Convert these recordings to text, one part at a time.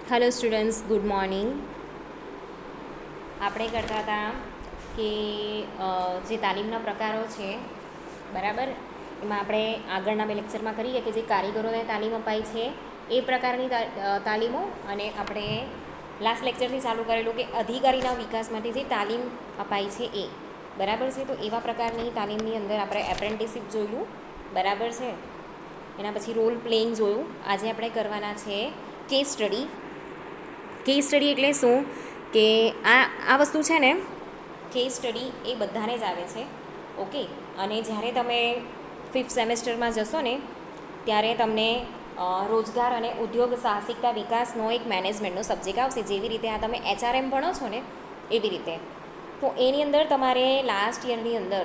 Hello students, good morning. આપણે કરતા હતા કે જે તાલીમના પ્રકારો છે, બરાબર, એમાં આપણે આગળના બે લેક્ચરમાં કરીએ કે જે કારીગરોને તાલીમ અપાય છે એ પ્રકારની તાલીમો, અને આપણે લાસ્ટ લેક્ચરથી ચાલુ કરેલું કે અધિકારીના વિકાસ માટે જે તાલીમ અપાય છે એ, બરાબર છે. તો એવા પ્રકારની તાલીમની અંદર આપણે એપ્રેન્ટિસશીપ જોયું, બરાબર છે. એના પછી રોલ પ્લેઇંગ જોયું. આજે આપણે કરવાના છે કેસ સ્ટડી. કેસ સ્ટડી એટલે શું કે આ વસ્તુ છે ને, કેસ સ્ટડી એ બધાને જ આવે છે, ઓકે. અને જ્યારે તમે 5th સેમેસ્ટરમાં જશો ને ત્યારે તમને રોજગાર અને ઉદ્યોગ સાહસિકતા વિકાસનો એક મેનેજમેન્ટનો સબ્જેક્ટ આવશે. જેવી રીતે આ તમે HRM ભણો છો ને એવી રીતે. તો એની અંદર તમારે લાસ્ટ યરની અંદર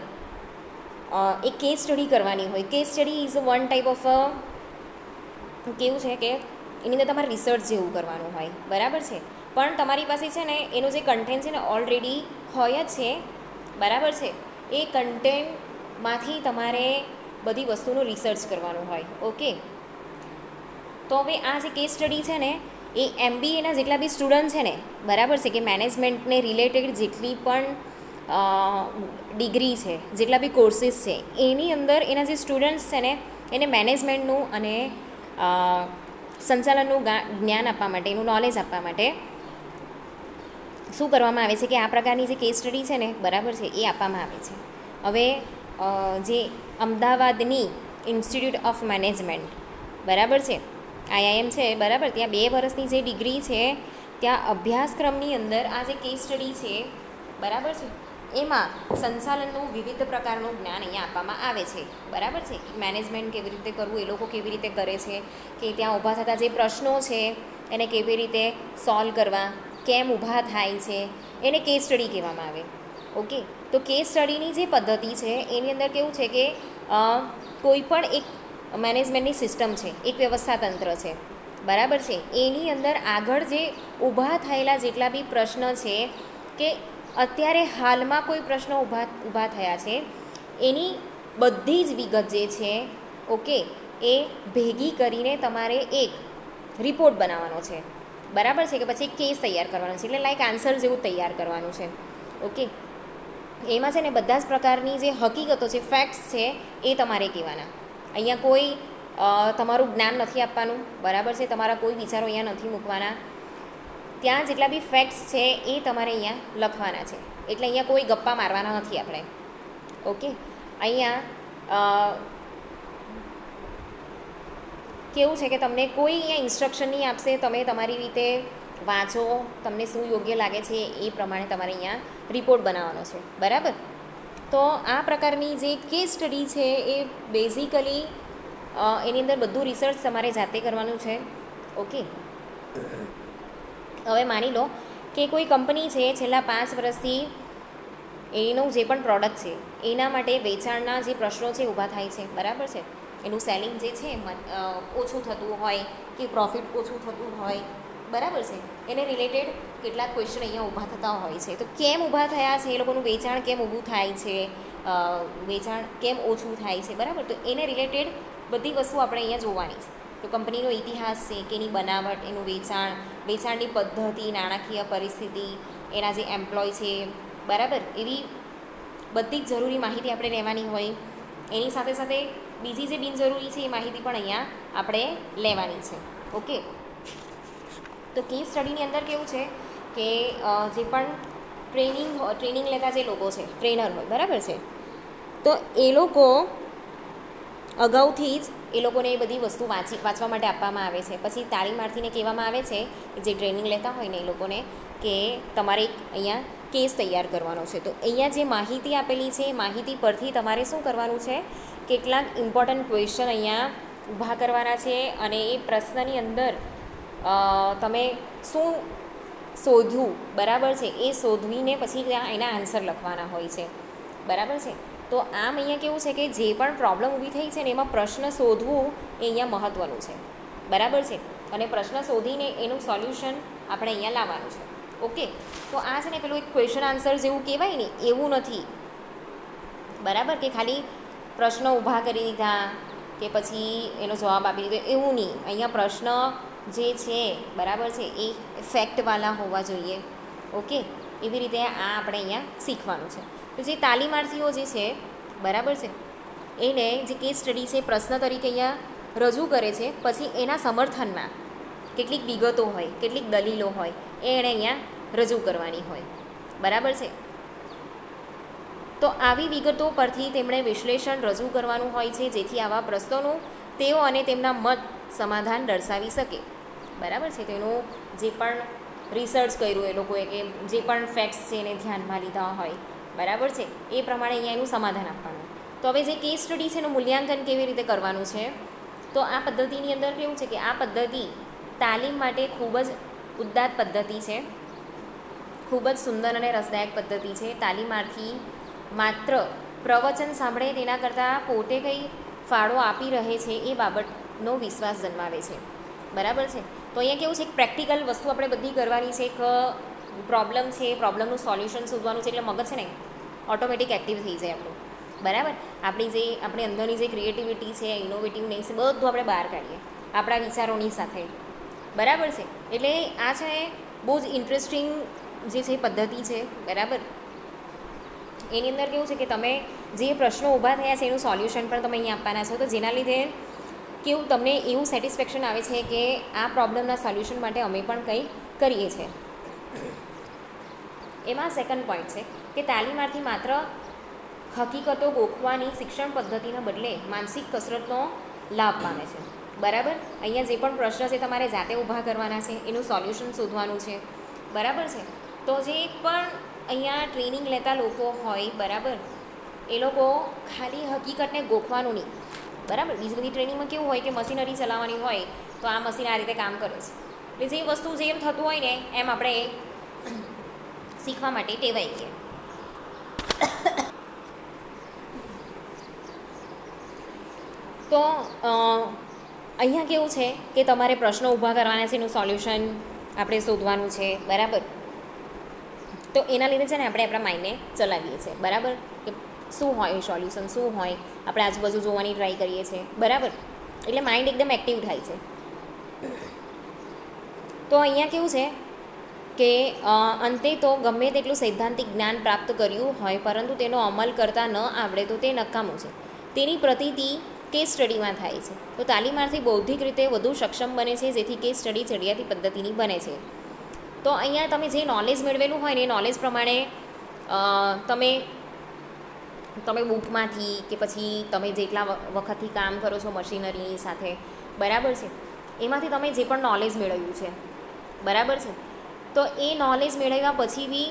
એક કેસ સ્ટડી કરવાની હોય. Case study is one type of કેવું છે કે એની અંદર તમારે રિસર્ચ જેવું કરવાનું હોય, બરાબર છે. પણ તમારી પાસે છે ને એનું જે કન્ટેન્ટ છે ને ઓલરેડી હોય જ છે, બરાબર છે. એ કન્ટેન્ટમાંથી તમારે બધી વસ્તુનું રિસર્ચ કરવાનું હોય, ઓકે. તો હવે આ જે કેસ સ્ટડી છે ને એ MBAના જેટલા બી સ્ટુડન્ટ છે ને, બરાબર છે, કે મેનેજમેન્ટને રિલેટેડ જેટલી પણ ડિગ્રી છે, જેટલા બી કોર્સીસ છે, એની અંદર એના જે સ્ટુડન્ટ્સ છે ને એને મેનેજમેન્ટનું અને સંચાલનનું જ્ઞાન આપવા માટે, એનું નોલેજ આપવા માટે શું કરવામાં આવે છે કે આ પ્રકારની જે કેસ સ્ટડી છે ને, બરાબર છે, એ આપવામાં આવે છે. હવે જે અમદાવાદની ઇન્સ્ટિટ્યૂટ ઓફ મેનેજમેન્ટ, બરાબર છે, IIM છે, બરાબર, ત્યાં 2 વર્ષની જે ડિગ્રી છે ત્યાં અભ્યાસક્રમની અંદર આ જે કેસ સ્ટડી છે, બરાબર છે, એમાં સંચાલનનું વિવિધ પ્રકારનું જ્ઞાન અહીંયા આપવામાં આવે છે, બરાબર છે. મેનેજમેન્ટ કેવી રીતે કરવું, એ લોકો કેવી રીતે કરે છે, કે ત્યાં ઊભા થતા જે પ્રશ્નો છે એને કેવી રીતે સોલ્વ કરવા, કેમ ઊભા થાય છે, એને કેસ સ્ટડી કહેવામાં આવે, ઓકે. તો કેસ સ્ટડીની જે પદ્ધતિ છે એની અંદર કેવું છે કે કોઈ પણ એક મેનેજમેન્ટની સિસ્ટમ છે, એક વ્યવસ્થા તંત્ર છે, બરાબર છે, એની અંદર આગળ જે ઊભા થયેલા જેટલા બી પ્રશ્ન છે કે અત્યારે હાલમાં કોઈ પ્રશ્નો ઊભા થયા છે એની બધી જ વિગત જે છે, ઓકે, એ ભેગી કરીને તમારે એક રિપોર્ટ બનાવવાનો છે, બરાબર છે, કે પછી એક કેસ તૈયાર કરવાનો છે, એટલે લાઈક આન્સર જેવું તૈયાર કરવાનું છે, ઓકે. એમાં છે ને બધા જ પ્રકારની જે હકીકતો છે, ફેક્ટ્સ છે, એ તમારે કહેવાના. અહીંયા કોઈ તમારું જ્ઞાન નથી આપવાનું, બરાબર છે, તમારા કોઈ વિચારો અહીંયા નથી મૂકવાના. ત્યાં જેટલા બી ફેક્ટ્સ છે એ તમારે અહીંયા લખવાના છે, એટલે અહીંયા કોઈ ગપ્પા મારવાના નથી આપણે, ઓકે. અહીંયા કેવું છે કે તમને કોઈ અહીંયા ઇન્સ્ટ્રક્શન નહીં આપશે, તમે તમારી રીતે વાંચો, તમને શું યોગ્ય લાગે છે એ પ્રમાણે તમારે અહીંયા રિપોર્ટ બનાવવાનો છે, બરાબર. તો આ પ્રકારની જે કેસ સ્ટડી છે એ બેઝિકલી એની અંદર બધું રિસર્ચ તમારે જાતે કરવાનું છે, ઓકે. હવે માની લો કે કોઈ કંપની છે છેલ્લા 5 વર્ષથી એનું જે પણ પ્રોડક્ટ છે એના માટે વેચાણના જે પ્રશ્નો છે ઊભા થાય છે, બરાબર છે. એનું સેલિંગ જે છે ઓછું થતું હોય કે પ્રોફિટ ઓછું થતું હોય, બરાબર છે, એને રિલેટેડ કેટલાક ક્વેશ્ચન અહીંયા ઊભા થતા હોય છે. તો કેમ ઊભા થયા છે, એ લોકોનું વેચાણ કેમ ઊભું થાય છે, વેચાણ કેમ ઓછું થાય છે, બરાબર. તો એને રિલેટેડ બધી વસ્તુ આપણે અહીંયા જોવાની છે. તો કંપનીનો ઇતિહાસ છે કે એની બનાવટ, એનું વેચાણની પદ્ધતિ, નાણાકીય પરિસ્થિતિ, એના જે એમ્પ્લોય છે, બરાબર, એવી બધી જ જરૂરી માહિતી આપણે લેવાની હોય. એની સાથે સાથે બીજી જે બિનજરૂરી છે એ માહિતી પણ અહીંયા આપણે લેવાની છે, ઓકે. તો કેસ સ્ટડીની અંદર કેવું છે કે જે પણ ટ્રેનિંગ લેતા જે લોકો છે, ટ્રેનર હોય, બરાબર છે, તો એ લોકો અગાઉથી જ એ લોકોને એ બધી વસ્તુ વાંચવા માટે આપવામાં આવે છે. પછી તાલીમાર્થીને કહેવામાં આવે છે જે ટ્રેનિંગ લેતા હોય ને એ લોકોને કે તમારે અહીંયા કેસ તૈયાર કરવાનો છે. તો અહીંયા જે માહિતી આપેલી છે એ માહિતી પરથી તમારે શું કરવાનું છે, કેટલાક ઇમ્પોર્ટન્ટ ક્વેશ્ચન અહીંયા ઊભા કરવાના છે, અને એ પ્રશ્નની અંદર તમે શું શોધ્યું, બરાબર છે, એ શોધવીને પછી ત્યાં એના આન્સર લખવાના હોય છે, બરાબર છે. તો આમ અહીંયા કેવું છે કે જે પણ પ્રોબ્લેમ ઊભી થઈ છે ને એમાં પ્રશ્ન શોધવું એ અહીંયા મહત્ત્વનું છે, બરાબર છે, અને પ્રશ્ન શોધીને એનું સોલ્યુશન આપણે અહીંયા લાવવાનું છે, ઓકે. તો આ છે ને પેલું એક ક્વેશ્ચન આન્સર જેવું કહેવાય ને એવું નથી, બરાબર, કે ખાલી પ્રશ્નો ઊભા કરી દીધા કે પછી એનો જવાબ આપી દીધો એવું નહીં. અહીંયા પ્રશ્ન જે છે બરાબર છે એ ફેક્ટવાળા હોવા જોઈએ. ઓકે, એવી રીતે આ આપણે અહીંયા શીખવાનું છે. તો જે તાલીમાર્થીઓ જે છે બરાબર છે એને જે કેસ સ્ટડી છે પ્રશ્ન તરીકે અહીંયા રજૂ કરે છે, પછી એના સમર્થનમાં કેટલીક વિગતો હોય, કેટલીક દલીલો હોય એ એણે અહીંયા રજૂ કરવાની હોય. બરાબર છે. તો આવી વિગતો પરથી તેમણે વિશ્લેષણ રજૂ કરવાનું હોય છે, જેથી આવા પ્રશ્નોનું તેઓ અને તેમના મત સમાધાન દર્શાવી શકે. બરાબર છે. તેનું જે પણ રિસર્ચ કર્યું એ લોકોએ કે જે પણ ફેક્ટ્સ છે એને ધ્યાનમાં લીધા હોય, બરાબર છે, એ પ્રમાણે અહીંયા એનું સમાધાન આપવાનું. તો હવે જે કેસ સ્ટડી છે એનું મૂલ્યાંકન કેવી રીતે કરવાનું છે, તો આ પદ્ધતિની અંદર કેવું છે કે આ પદ્ધતિ તાલીમ માટે ખૂબ જ ઉદ્દાત પદ્ધતિ છે, ખૂબ જ સુંદર અને રસદાયક પદ્ધતિ છે. તાલીમાર્થી માત્ર પ્રવચન સાંભળે તેના કરતાં પોતે કંઈ ફાળો આપી રહે છે એ બાબતનો વિશ્વાસ જન્માવે છે. બરાબર છે. તો અહીંયા કેવું છે, એક પ્રેક્ટિકલ વસ્તુ આપણે બધી કરવાની છે. એક પ્રોબ્લેમ છે, પ્રોબ્લેમનું સોલ્યુશન શોધવાનું છે, એટલે મગજ છે ને ઓટોમેટિક એક્ટિવ થઈ જાય આપણું. બરાબર. આપણી અંદરની જે ક્રિએટિવિટી છે, ઇનોવેટિવનેસ છે, બધું આપણે બહાર કાઢીએ આપણા વિચારોની સાથે. બરાબર છે. એટલે આ છે બહુ જ ઇન્ટરેસ્ટિંગ જે છે પદ્ધતિ છે. બરાબર. એની અંદર કેવું છે કે તમે જે પ્રશ્નો ઊભા થયા છે એનું સોલ્યુશન પણ તમે અહીંયા આપવાના છો, તો જેના લીધે કેવું તમને એવું સેટિસ્ફેક્શન આવે છે કે આ પ્રોબ્લેમના સોલ્યુશન માટે અમે પણ કંઈ કરીએ છીએ. એમાં સેકન્ડ પોઈન્ટ છે કે તાલીમાર્થી માત્ર હકીકતો ગોખવાની શિક્ષણ પદ્ધતિના બદલે માનસિક કસરતનો લાભ પામે છે. બરાબર. અહીંયા જે પણ પ્રશ્ન છે તમારે જાતે ઊભા કરવાના છે, એનું સોલ્યુશન શોધવાનું છે. બરાબર છે. તો જે પણ અહીંયા ટ્રેનિંગ લેતા લોકો હોય, બરાબર, એ લોકો ખાલી હકીકતને ગોખવાનું નહીં. બરાબર. બીજી બધી ટ્રેનિંગમાં કેવું હોય કે મશીનરી ચલાવવાની હોય તો આ મશીન આ રીતે કામ કરે છે, એટલે જે વસ્તુ જેમ થતું હોય ને એમ આપણે શીખવા માટે ટેવાઈ ગયા. તો અહીંયા કેવું છે કે તમારે પ્રશ્નો ઊભા કરવાના છે, એનું સોલ્યુશન આપણે શોધવાનું છે. બરાબર. તો એના લીધે છે ને આપણે આપણા માઇન્ડને ચલાવીએ છીએ. બરાબર. કે શું હોય સોલ્યુશન, શું હોય, આપણે આજુબાજુ જોવાની ટ્રાય કરીએ છીએ. બરાબર. એટલે માઇન્ડ એકદમ એક્ટિવ થાય છે. તો અહીંયા કેવું છે કે અંતે તો ગમે તેટલું સૈદ્ધાંતિક જ્ઞાન પ્રાપ્ત કર્યું હોય પરંતુ તેનો અમલ કરતા ન આવડે તો તે નકામું છે. તેની પ્રતીતિ કેસ સ્ટડીમાં થાય છે. તો તાલીમાર્થી બૌદ્ધિક રીતે વધુ સક્ષમ બને છે, જેથી કેસ સ્ટડી ચડિયાતી પદ્ધતિની બને છે. તો અહીંયા તમે જે નોલેજ મેળવેલું હોય ને એ નોલેજ પ્રમાણે તમે બુકમાંથી કે પછી તમે જેટલા વખતથી કામ કરો છો મશીનરી સાથે, બરાબર છે, એમાંથી તમે જે પણ નોલેજ મેળવ્યું છે, બરાબર છે, તો એ નોલેજ મેળવ્યા પછી બી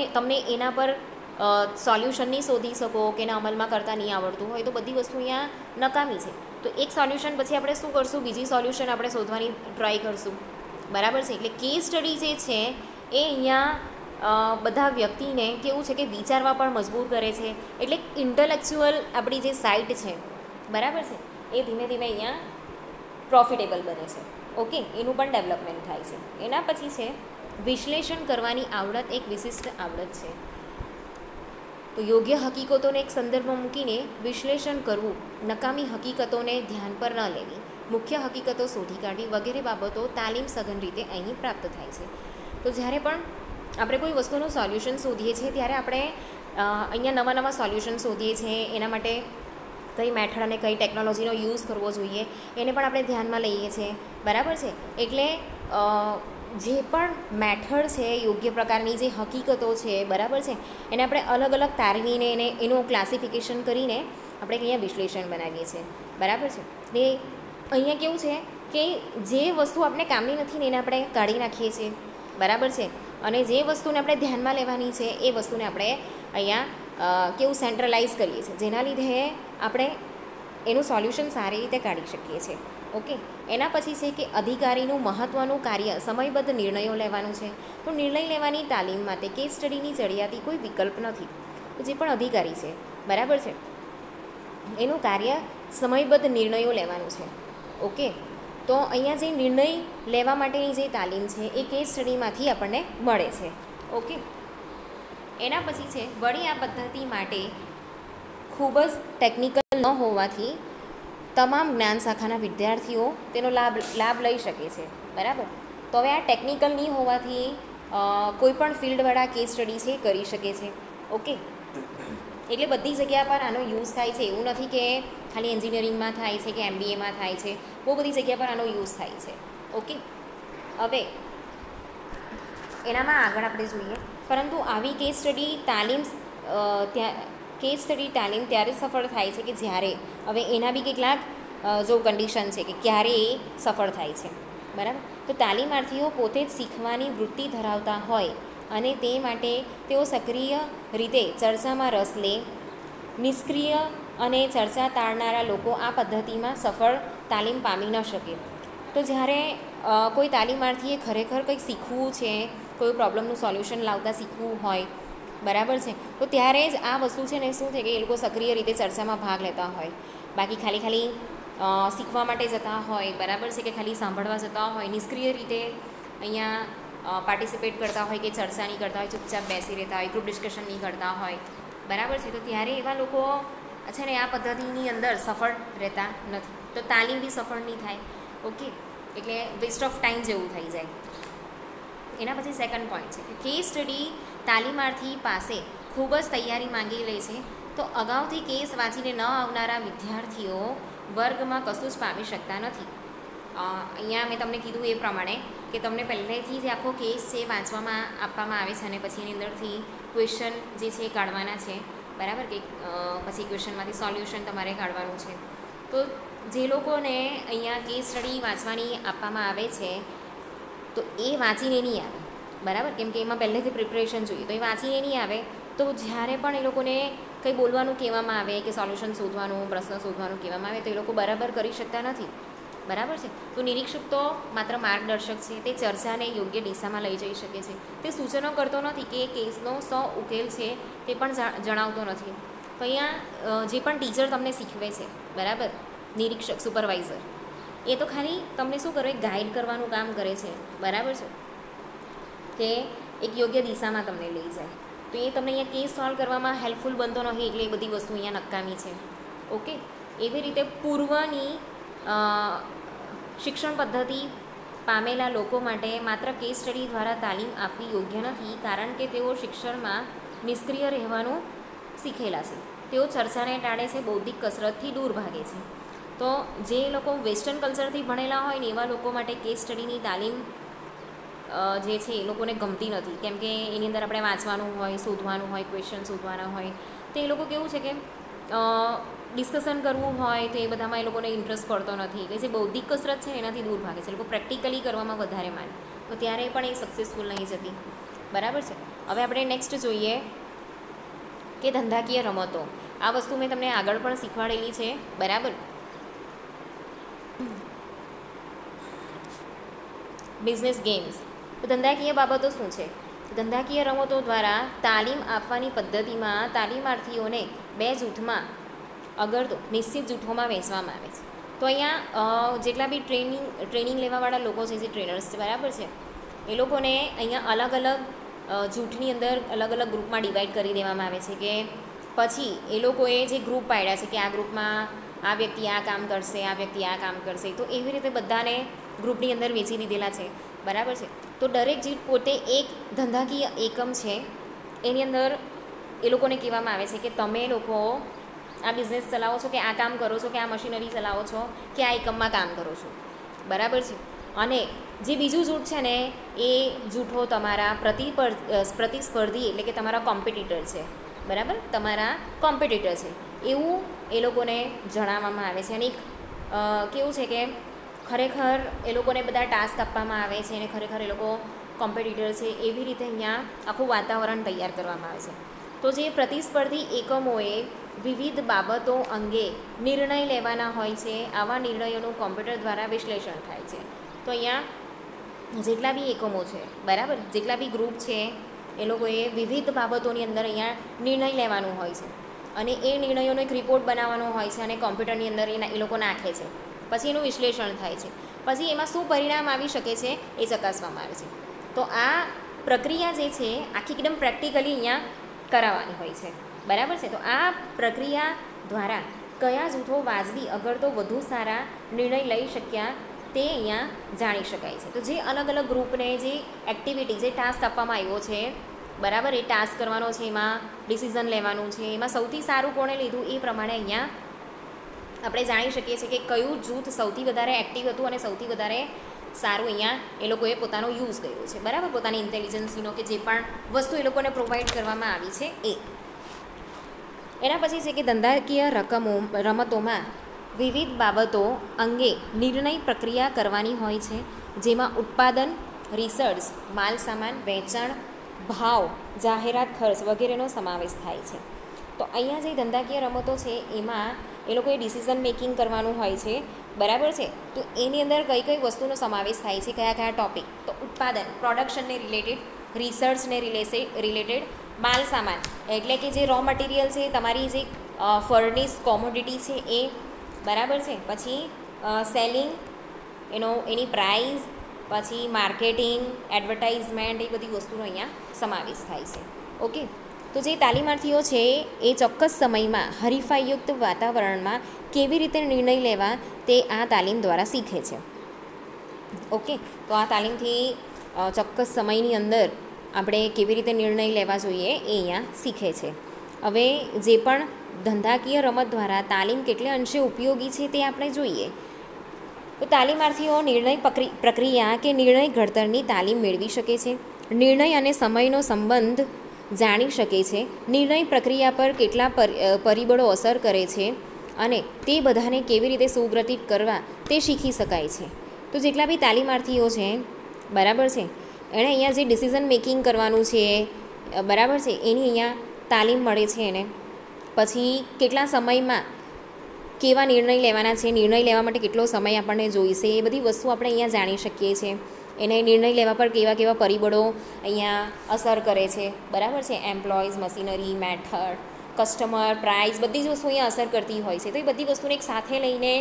તમને એના પર સોલ્યુશન નહીં શોધી શકો કે એના અમલમાં કરતાં નહીં આવડતું હોય તો બધી વસ્તુ અહીંયા નકામી છે. તો એક સોલ્યુશન પછી આપણે શું કરશું, બીજી સોલ્યુશન આપણે શોધવાની ટ્રાય કરશું. બરાબર છે. એટલે કેસ સ્ટડી જે છે એ અહીંયા બધા વ્યક્તિને કેવું છે કે વિચારવા પણ મજબૂર કરે છે. એટલે ઇન્ટેલેક્ચ્યુઅલ આપણી જે સાઇટ છે, બરાબર છે, એ ધીમે ધીમે અહીંયા પ્રોફિટેબલ બને છે. ઓકે, એનું પણ ડેવલપમેન્ટ થાય છે. એના પછી છે વિશ્લેષણ કરવાની આવડત, એક વિશિષ્ટ આવડત છે. તો યોગ્ય હકીકતોને એક સંદર્ભમાં મૂકીને વિશ્લેષણ કરવું, નકામી હકીકતોને ધ્યાન પર ન લેવી, મુખ્ય હકીકતો શોધી કાઢવી વગેરે બાબતો તાલીમ સઘન રીતે અહીં પ્રાપ્ત થાય છે. તો જ્યારે પણ આપણે કોઈ વસ્તુનું સોલ્યુશન શોધીએ છીએ ત્યારે આપણે અહીંયા નવા નવા સોલ્યુશન શોધીએ છીએ. એના માટે કઈ મેથડ અને કઈ ટેકનોલોજીનો યુઝ કરવો જોઈએ એને પણ આપણે ધ્યાનમાં લઈએ છીએ. બરાબર છે. એટલે જે પણ મેથડ છે, યોગ્ય પ્રકારની જે હકીકતો છે, બરાબર છે, એને આપણે અલગ અલગ તારવીને એનું ક્લાસિફિકેશન કરીને આપણે અહીંયા વિશ્લેષણ બનાવીએ છીએ. બરાબર છે. એટલે અહીંયા કેવું છે કે જે વસ્તુ આપણે કામની નથી ને એને આપણે કાઢી નાખીએ છીએ. બરાબર છે. અને જે વસ્તુને આપણે ધ્યાનમાં લેવાની છે એ વસ્તુને આપણે અહીંયા કેવું સેન્ટ્રલાઇઝ કરીએ છીએ, જેના લીધે આપણે એનું સોલ્યુશન સારી રીતે કાઢી શકીએ છીએ. ઓકે. એના પછી છે કે અધિકારીનું મહત્ત્વનું કાર્ય સમયબદ્ધ નિર્ણયો લેવાનું છે. તો નિર્ણય લેવાની તાલીમ માટે કેસ સ્ટડીની ચડિયાતી કોઈ વિકલ્પ નથી. તો જે પણ અધિકારી છે, બરાબર છે, એનું કાર્ય સમયબદ્ધ નિર્ણયો લેવાનું છે. ઓકે. તો અહીંયા જે નિર્ણય લેવા માટેની જે તાલીમ છે એ કેસ સ્ટડીમાંથી આપણને મળે છે. ઓકે. એના પછી છે વળી આ પદ્ધતિ માટે ખૂબ જ ટેકનિકલ ન હોવાથી તમામ જ્ઞાન શાખાના વિદ્યાર્થીઓ તેનો લાભ લઈ શકે છે. બરાબર. તો હવે આ ટેકનિકલ નહીં હોવાથી કોઈ પણ ફિલ્ડવાળા કેસ સ્ટડી છે કરી શકે છે. ઓકે, એટલે બધી જગ્યા પર આનો યુઝ થાય છે. એવું નથી કે ખાલી એન્જિનિયરિંગમાં થાય છે કે MBAમાં થાય છે, બહુ બધી જગ્યા પર આનો યુઝ થાય છે. ઓકે, હવે એનામાં આગળ આપણે જોઈએ. પરંતુ આવી કેસ સ્ટડી તાલીમ ત્યારે સફળ થાય છે કે જ્યારે, હવે એના બી કેટલાક જો કન્ડિશન છે કે ક્યારે એ સફળ થાય છે. બરાબર. તો તાલીમાર્થીઓ પોતે જ શીખવાની વૃત્તિ ધરાવતા હોય અને તે માટે તેઓ સક્રિય રીતે ચર્ચામાં રસ લે. નિષ્ક્રિય અને ચર્ચા ટાળનારા લોકો આ પદ્ધતિમાં સફળ તાલીમ પામી ન શકે. તો જ્યારે કોઈ તાલીમાર્થીએ ખરેખર કંઈક શીખવું છે, કોઈ પ્રોબ્લેમનું સોલ્યુશન લાવતા શીખવું હોય, બરાબર છે, તો ત્યારે જ આ વસ્તુ છે ને શું છે કે એ લોકો સક્રિય રીતે ચર્ચામાં ભાગ લેતા હોય. બાકી ખાલી શીખવા માટે જતા હોય, બરાબર છે, કે ખાલી સાંભળવા જતા હોય, નિષ્ક્રિય રીતે અહીંયા પાર્ટિસિપેટ કરતા હોય કે ચર્ચા નહીં કરતા હોય, ચૂપચાપ બેસી રહેતા હોય, ગ્રુપ ડિસ્કશન નહીં કરતા હોય, બરાબર છે, તો ત્યારે એવા લોકો છે ને આ પદ્ધતિની અંદર સફળ રહેતા નથી. તો તાલીમ બી સફળ નહીં થાય. ઓકે, એટલે વેસ્ટ ઓફ ટાઈમ જેવું થઈ જાય. એના પછી સેકન્ડ પોઈન્ટ છે કે કેસ સ્ટડી તાલીમાર્થી પાસે ખૂબ જ તૈયારી માંગી લે છે. તો અગાઉથી કેસ વાંચીને ન આવનારા વિદ્યાર્થીઓ વર્ગમાં કશું જ પામી શકતા નથી. અહીંયા મેં તમને કીધું એ પ્રમાણે કે તમને પહેલેથી જ આખો કેસ છે વાંચવામાં આપવામાં આવે છે અને પછી એની અંદરથી ક્વેશ્ચન જે છે એ કાઢવાના છે, બરાબર, કે પછી ક્વેશ્ચનમાંથી સોલ્યુશન તમારે કાઢવાનું છે. તો જે લોકોને અહીંયા કેસ સ્ટડી વાંચવાની આપવામાં આવે છે તો એ વાંચીને નહીં આવે, બરાબર, કેમ કે એમાં પહેલેથી પ્રિપરેશન જોઈએ. તો એ વાંચીને નહીં આવે તો જ્યારે પણ એ લોકોને કંઈ બોલવાનું કહેવામાં આવે કે સોલ્યુશન શોધવાનું, પ્રશ્ન શોધવાનું કહેવામાં આવે તો એ લોકો બરાબર કરી શકતા નથી, બરાબર છે. તો નિરીક્ષક તો માત્ર માર્ગદર્શક છે, તે ચર્ચાને યોગ્ય દિશામાં લઈ જઈ શકે છે. તે સૂચનો કરતો નથી કે કેસનો ઉકેલ છે તે પણ જણાવતો નથી. તો અહીંયા જે પણ ટીચર તમને શીખવે છે, બરાબર, નિરીક્ષક, સુપરવાઇઝર, એ તો ખાલી તમને શું કરે, ગાઈડ કરવાનું કામ કરે છે, બરાબર છે, કે એક યોગ્ય દિશામાં તમને લઈ જાય. તો એ તમને અહીંયા કેસ સોલ્વ કરવામાં હેલ્પફુલ બનતો નથી, એટલે એ બધી વસ્તુ અહીંયા નકામી છે. ઓકે, એવી રીતે પૂર્વની શિક્ષણ પદ્ધતિ પામેલા લોકો માટે માત્ર કેસ સ્ટડી દ્વારા તાલીમ આપવી યોગ્ય નથી, કારણ કે તેઓ શિક્ષણમાં નિષ્ક્રિય રહેવાનું શીખેલા છે. તેઓ ચર્ચાને ટાળે છે, બૌદ્ધિક કસરતથી દૂર ભાગે છે. તો જે લોકો વેસ્ટર્ન કલ્ચરથી ભણેલા હોય ને એવા લોકો માટે કેસ સ્ટડીની તાલીમ જે છે એ લોકોને ગમતી નથી, કેમ કે એની અંદર આપણે વાંચવાનું હોય, શોધવાનું હોય, ક્વેશ્ચન શોધવાના હોય. તો એ લોકો કેવું છે કે ડિસ્કશન કરવું હોય તો એ બધામાં એ લોકોને ઇન્ટરેસ્ટ પડતો નથી. એટલે જે બૌદ્ધિક કસરત છે એનાથી દૂર ભાગે છે. એ લોકો પ્રેક્ટિકલી કરવામાં વધારે માને, તો ત્યારે પણ એ સક્સેસફુલ નહીં જતી, બરાબર છે. હવે આપણે નેક્સ્ટ જોઈએ કે ધંધાકીય રમતો. આ વસ્તુ મેં તમને આગળ પણ શીખવાડેલી છે, બરાબર. Business games. તો ધંધાકીય બાબતો શું છે? ધંધાકીય રમતો દ્વારા તાલીમ આપવાની પદ્ધતિમાં તાલીમાર્થીઓને 2 જૂથમાં અગર તો નિશ્ચિત જૂથોમાં વહેંચવામાં આવે છે. તો અહીંયા જેટલા બી ટ્રેનિંગ લેવાવાળા લોકો છે, જે ટ્રેનર્સ છે, બરાબર છે, એ લોકોને અહીંયા અલગ અલગ જૂથની અંદર અલગ અલગ ગ્રુપમાં ડિવાઈડ કરી દેવામાં આવે છે. કે પછી એ લોકોએ જે ગ્રુપ પાડ્યા છે કે આ ગ્રુપમાં આ વ્યક્તિ આ કામ કરશે, આ વ્યક્તિ આ કામ કરશે, તો એવી રીતે બધાને ગ્રુપની અંદર વેચી દીધેલા છે, બરાબર છે. તો દરેક જૂથ પોતે એક ધંધાકીય એકમ છે. એની અંદર એ લોકોને કહેવામાં આવે છે કે તમે લોકો આ બિઝનેસ ચલાવો છો, કે આ કામ કરો છો, કે આ મશીનરી ચલાવો છો, કે આ એકમમાં કામ કરો છો, બરાબર છે. અને જે બીજું જૂથ છે ને એ જૂથો તમારા પ્રતિસ્પર્ધી એટલે કે તમારા કોમ્પિટિટર છે, બરાબર, તમારા કોમ્પિટિટર છે એવું એ લોકોને જણાવવામાં આવે છે. અને એક કેવું છે કે ખરેખર એ લોકોને બધા ટાસ્ક આપવામાં આવે છે અને ખરેખર એ લોકો કોમ્પિટિટર છે એવી રીતે અહીંયા આખું વાતાવરણ તૈયાર કરવામાં આવે છે. તો જે પ્રતિસ્પર્ધી એકમોએ વિવિધ બાબતો અંગે નિર્ણય લેવાના હોય છે, આવા નિર્ણયોનું કોમ્પ્યુટર દ્વારા વિશ્લેષણ થાય છે. તો અહીંયા જેટલા બી એકમો છે, બરાબર, જેટલા બી ગ્રુપ છે, એ લોકોએ વિવિધ બાબતોની અંદર અહીંયા નિર્ણય લેવાનું હોય છે અને એ નિર્ણયોનો એક રિપોર્ટ બનાવવાનો હોય છે અને કોમ્પ્યુટરની અંદર એ લોકો નાખે છે. પછી એનું વિશ્લેષણ થાય છે. પછી એમાં શું પરિણામ આવી શકે છે એ ચકાસવામાં આવે છે. તો આ પ્રક્રિયા જે છે આખી એકદમ પ્રેક્ટિકલી અહીંયા કરાવવાની હોય છે, બરાબર છે. તો આ પ્રક્રિયા દ્વારા કયા જૂથો વાજબી અગર તો વધુ સારા નિર્ણય લઈ શક્યા તે અહીંયા જાણી શકાય છે. તો જે અલગ અલગ ગ્રુપને જે એક્ટિવિટી, જે ટાસ્ક આપવામાં આવ્યો છે, બરાબર, એ ટાસ્ક કરવાનો છે, એમાં ડિસિઝન લેવાનું છે, એમાં સૌથી સારું કોણે લીધું એ પ્રમાણે અહીંયા આપણે જાણી શકીએ છીએ કે કયું જૂથ સૌથી વધારે એક્ટિવ હતું અને સૌથી વધારે સારું અહીંયા એ લોકોએ પોતાનો યુઝ કર્યો છે, બરાબર, પોતાની ઇન્ટેલિજન્સીનો કે જે પણ વસ્તુ એ લોકોને પ્રોવાઈડ કરવામાં આવી છે એ. એના પછી છે કે ધંધાકીય રમતોમાં વિવિધ બાબતો અંગે નિર્ણય પ્રક્રિયા કરવાની હોય છે, જેમાં ઉત્પાદન, રિસર્ચ, માલ સામાન, વેચાણ, ભાવ, જાહેરાત ખર્ચ વગેરેનો સમાવેશ થાય છે. તો અહીંયા જે ધંધાકીય રમતો છે એમાં એ લોકોએ ડિસિઝન મેકિંગ કરવાનું હોય છે, બરાબર છે. તો એની અંદર કઈ કઈ વસ્તુનો સમાવેશ થાય છે, કયા કયા ટોપિક? તો ઉત્પાદન, પ્રોડક્શનને રિલેટેડ, રિસર્ચને રિલેટેડ, માલ સામાન એટલે કે જે રો મટીરિયલ છે, તમારી જે ફર્નિશ કોમોડિટી છે એ, બરાબર છે. પછી સેલિંગ, એની પ્રાઇસ, પછી માર્કેટિંગ, એડવર્ટાઇઝમેન્ટ, એ બધી વસ્તુનો અહીંયા સમાવેશ થાય છે. ઓકે. તો જે તાલીમાર્થીઓ છે એ ચોક્કસ સમયમાં હરીફાઈયુક્ત વાતાવરણમાં કેવી રીતે નિર્ણય લેવા તે આ તાલીમ દ્વારા શીખે છે. ઓકે. તો આ તાલીમથી ચોક્કસ સમયની અંદર આપણે કેવી રીતે નિર્ણય લેવા જોઈએ એ અહીંયા શીખે છે. હવે જે પણ ધંધાકીય રમત દ્વારા તાલીમ કેટલે અંશે ઉપયોગી છે તે આપણે જોઈએ. તો તાલીમાર્થીઓ નિર્ણય પ્રક્રિયા કે નિર્ણય ઘડતરની તાલીમ મેળવી શકે છે, નિર્ણય અને સમયનો સંબંધ જાણી શકે છે, નિર્ણય પ્રક્રિયા પર કેટલા પરિબળો અસર કરે છે અને તે બધાને કેવી રીતે સુગ્રથિત કરવા તે શીખી શકાય છે. તો જેટલા બી તાલીમાર્થીઓ છે, બરાબર છે, એણે અહીંયા જે ડિસિઝન મેકિંગ કરવાનું છે, બરાબર છે, એની અહીંયા તાલીમ મળે છે એને. પછી કેટલા સમયમાં કેવા નિર્ણય લેવાના છે, નિર્ણય લેવા માટે કેટલો સમય આપણને જોઈશે, એ બધી વસ્તુ આપણે અહીંયા જાણી શકીએ છીએ. એને નિર્ણય લેવા પર કેવા કેવા પરિબળો અહીંયા અસર કરે છે, બરાબર છે. Employees, machinery, method, customer, price, બધી જ વસ્તુ અહીંયા અસર કરતી હોય છે. તો એ બધી વસ્તુને એક સાથે લઈને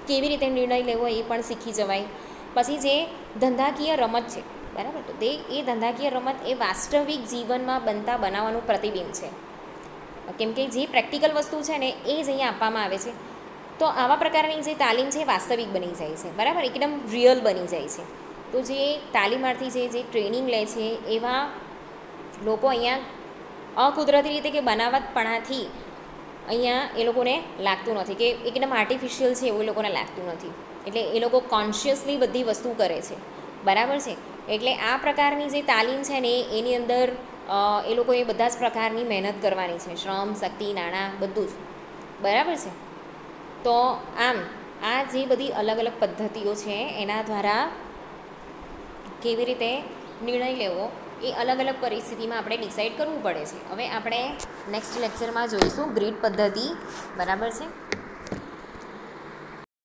કેવી રીતે નિર્ણય લેવો એ પણ શીખી જવાય. પછી જે ધંધાકીય રમત છે, બરાબર, તો એ ધંધાકીય રમત એ વાસ્તવિક જીવનમાં બનાવવાનું પ્રતિબિંબ છે, કેમ કે જે પ્રેક્ટિકલ વસ્તુ છે ને એ જ અહીંયા આપવામાં આવે છે. તો આવા પ્રકારની જે તાલીમ છે વાસ્તવિક બની જાય છે, બરાબર, એકદમ રિયલ બની જાય છે. તો જે તાલીમાર્થી છે, જે ટ્રેનિંગ લે છે, એવા લોકો અહીંયા અકુદરતી રીતે કે બનાવટપણાથી અહીંયા એ લોકોને લાગતું નથી કે એકદમ આર્ટિફિશિયલ છે એવું એ લોકોને લાગતું નથી. એટલે એ લોકો કોન્શિયસલી બધી વસ્તુ કરે છે, બરાબર છે. એટલે આ પ્રકારની જે તાલીમ છે ને એની અંદર એ લોકોએ બધા જ પ્રકારની મહેનત કરવાની છે, શ્રમ, શક્તિ, નાણાં, બધું જ, બરાબર છે. તો આમ આ જે બધી અલગ અલગ પદ્ધતિઓ છે એના દ્વારા કેવી રીતે નિર્ણય લેવો એ અલગ અલગ પરિસ્થિતિમાં આપણે ડિસાઈડ કરવું પડે છે. હવે આપણે નેક્સ્ટ લેક્ચરમાં જોઈશું ગ્રીડ પદ્ધતિ, બરાબર છે.